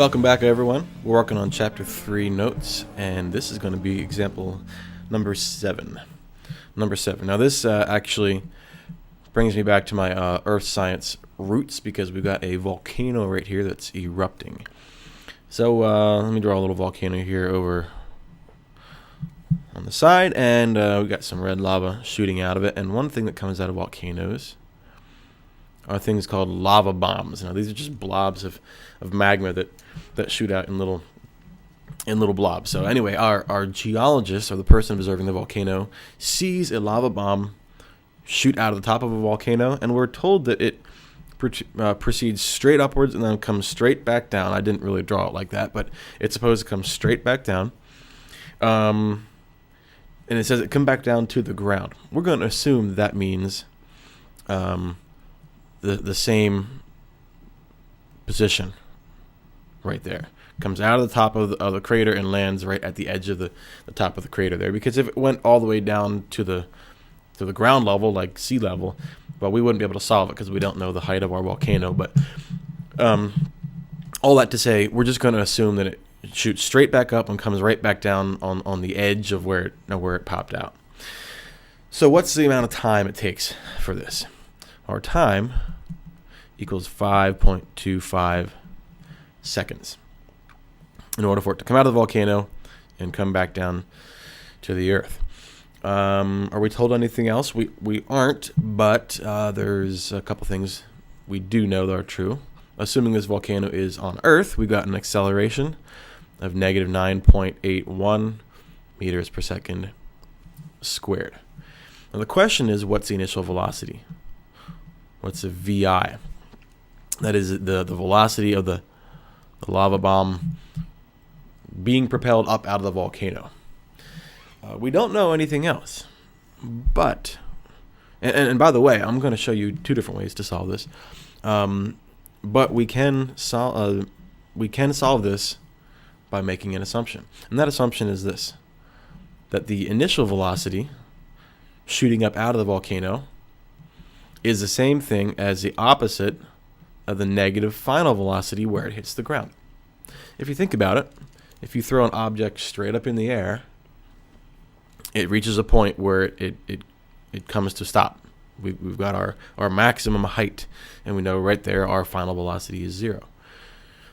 Welcome back, everyone. We're working on Chapter 3 notes, and this is going to be example number 7. Now, this actually brings me back to my earth science roots because we've got a volcano right here that's erupting. So let me draw a little volcano here over on the side, and we got some red lava shooting out of it. And one thing that comes out of volcanoes are things called lava bombs. Now, these are just blobs of magma that shoot out in little blobs. So anyway, our geologist, or the person observing the volcano, sees a lava bomb shoot out of the top of a volcano, and we're told that it proceeds straight upwards and then comes straight back down. I didn't really draw it like that, but it's supposed to come straight back down. And it says it come back down to the ground. We're going to assume that means the same position right there. Comes out of the top of the crater and lands right at the edge of the top of the crater there. Because if it went all the way down to the ground level, like sea level, well, we wouldn't be able to solve it because we don't know the height of our volcano. But all that to say, we're just going to assume that it shoots straight back up and comes right back down on the edge of where it popped out. So what's the amount of time it takes for this? Our time equals 5.25 seconds in order for it to come out of the volcano and come back down to the earth. Are we told anything else? We aren't, but there's a couple things we do know that are true. Assuming this volcano is on Earth, we've got an acceleration of negative 9.81 meters per second squared. Now the question is, what's the initial velocity? What's the VI? That is the velocity of the lava bomb being propelled up out of the volcano. We don't know anything else. But, and by the way, I'm going to show you two different ways to solve this. But we can solve this by making an assumption. And that assumption is this: that the initial velocity shooting up out of the volcano is the same thing as the opposite of the negative final velocity where it hits the ground. If you think about it, if you throw an object straight up in the air, it reaches a point where it comes to stop. We've got our maximum height, and we know right there our final velocity is 0.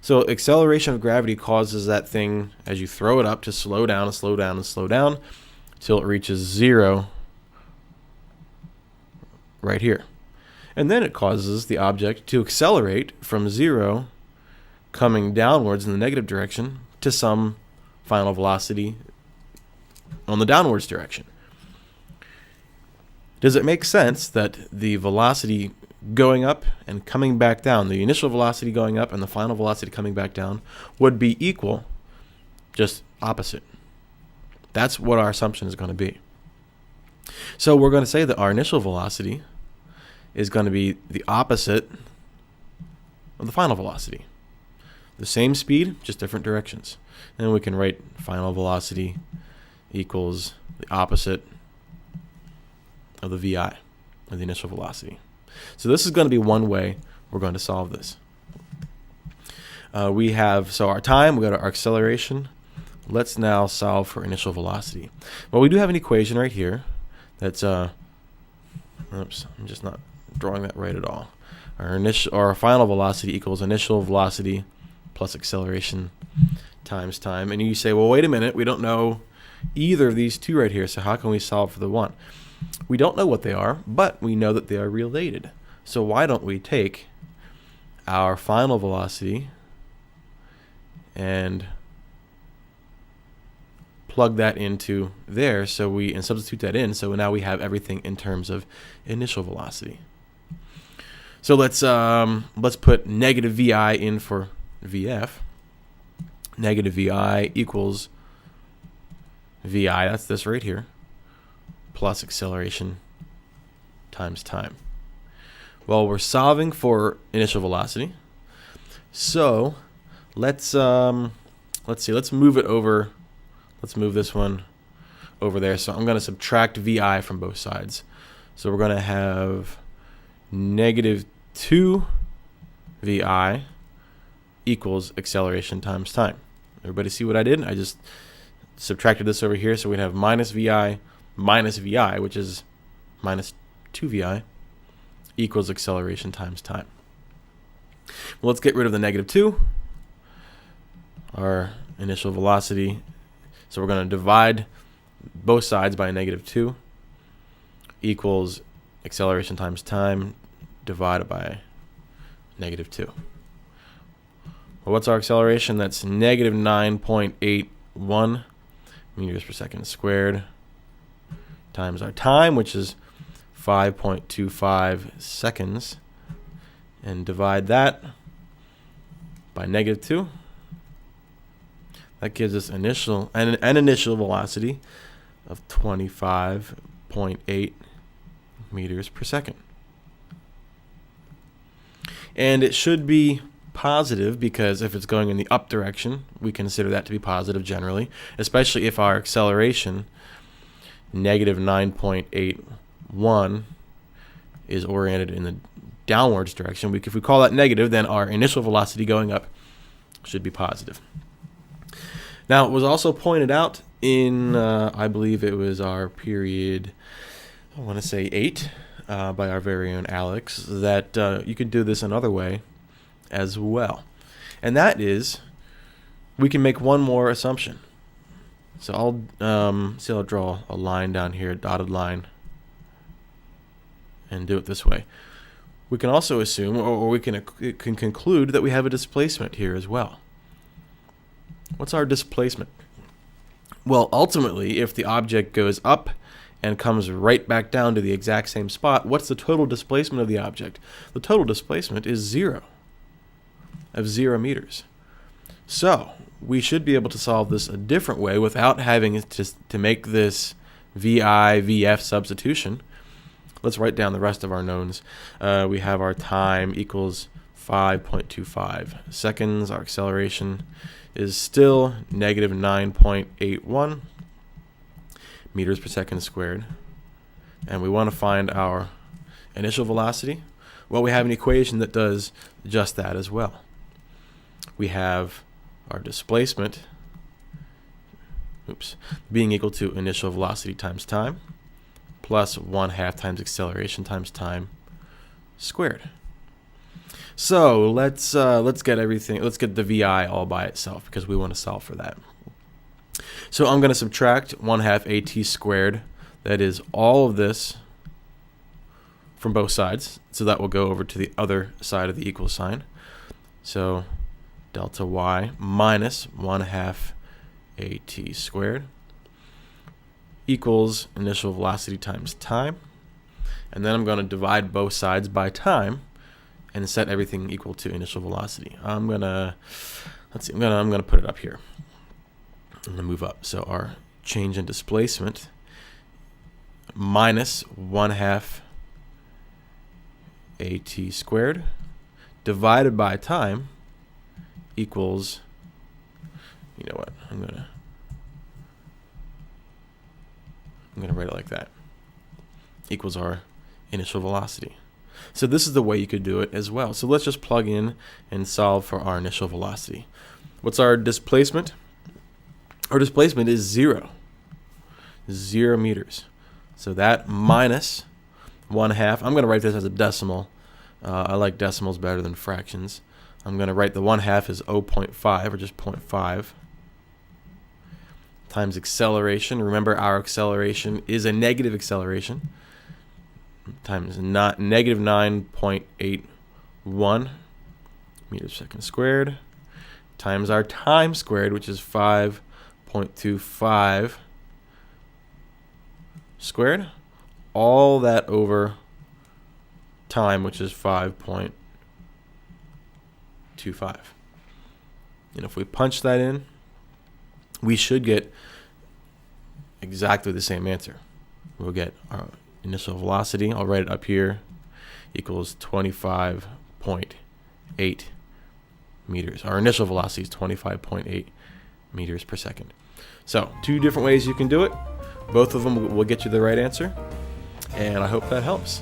So acceleration of gravity causes that thing, as you throw it up, to slow down and slow down and slow down until it reaches 0 right here. And then it causes the object to accelerate from 0, coming downwards in the negative direction, to some final velocity on the downwards direction. Does it make sense that the velocity going up and coming back down, the initial velocity going up and the final velocity coming back down, would be equal, just opposite? That's what our assumption is going to be. So we're going to say that our initial velocity is going to be the opposite of the final velocity. The same speed, just different directions. And we can write final velocity equals the opposite of the VI, of the initial velocity. So this is going to be one way we're going to solve this. We have our time, we got our acceleration. Let's now solve for initial velocity. Well, we do have an equation right here that's oops, I'm just not drawing that right at all. Our final velocity equals initial velocity plus acceleration times time. And you say, well, wait a minute, we don't know either of these two right here, so how can we solve for the one? We don't know what they are, but we know that they are related. So why don't we take our final velocity and plug that into there, and substitute that in, so now we have everything in terms of initial velocity. So let's put negative VI in for VF. Negative VI equals VI, that's this right here, plus acceleration times time. Well, we're solving for initial velocity. So let's see, let's move it over. Let's move this one over there. So I'm going to subtract VI from both sides. So we're going to have negative 2 VI equals acceleration times time. Everybody see what I did? I just subtracted this over here, so we'd have minus vi, which is minus 2vi, equals acceleration times time. Well, let's get rid of the negative 2, our initial velocity. So we're going to divide both sides by a negative 2, equals acceleration times time divided by negative 2. Well, what's our acceleration? That's negative 9.81 meters per second squared times our time, which is 5.25 seconds, and divide that by negative 2. That gives us an initial velocity of 25.8 meters per second. And it should be positive, because if it's going in the up direction, we consider that to be positive generally, especially if our acceleration, negative 9.81, is oriented in the downwards direction. If we call that negative, then our initial velocity going up should be positive. Now, it was also pointed out in, I believe it was our period, I want to say 8, by our very own Alex, that you could do this another way as well. And that is, we can make one more assumption. So I'll draw a line down here, a dotted line, and do it this way. We can also assume, or we can conclude, that we have a displacement here as well. What's our displacement? Well, ultimately, if the object goes up and comes right back down to the exact same spot, what's the total displacement of the object? The total displacement is 0 meters. So we should be able to solve this a different way without having to make this VI, VF substitution. Let's write down the rest of our knowns. We have our time equals 5.25 seconds. Our acceleration is still negative 9.81 meters per second squared. And we want to find our initial velocity. Well, we have an equation that does just that as well. We have our displacement being equal to initial velocity times time plus 1/2 times acceleration times time squared. So let's get the VI all by itself, because we want to solve for that. So I'm going to subtract 1/2 AT squared. That is all of this from both sides. So that will go over to the other side of the equal sign. So delta y minus 1/2 AT squared equals initial velocity times time. And then I'm going to divide both sides by time and set everything equal to initial velocity. I'm gonna put it up here. I'm gonna move up. So our change in displacement minus 1/2 AT squared divided by time equals, you know what, I'm gonna write it like that, equals our initial velocity. So this is the way you could do it as well. So let's just plug in and solve for our initial velocity. What's our displacement? Our displacement is 0 meters. So that minus 1/2, I'm going to write this as a decimal. I like decimals better than fractions. I'm going to write the 1/2 as 0.5, or just 0.5, times acceleration. Remember, our acceleration is a negative acceleration, times negative 9.81 meters per second squared, times our time squared, which is 5.25 squared. All that over time, which is 5.25. And if we punch that in, we should get exactly the same answer. We'll get our initial velocity, I'll write it up here, equals 25.8 meters. Our initial velocity is 25.8 meters per second. So 2 different ways you can do it. Both of them will get you the right answer, and I hope that helps.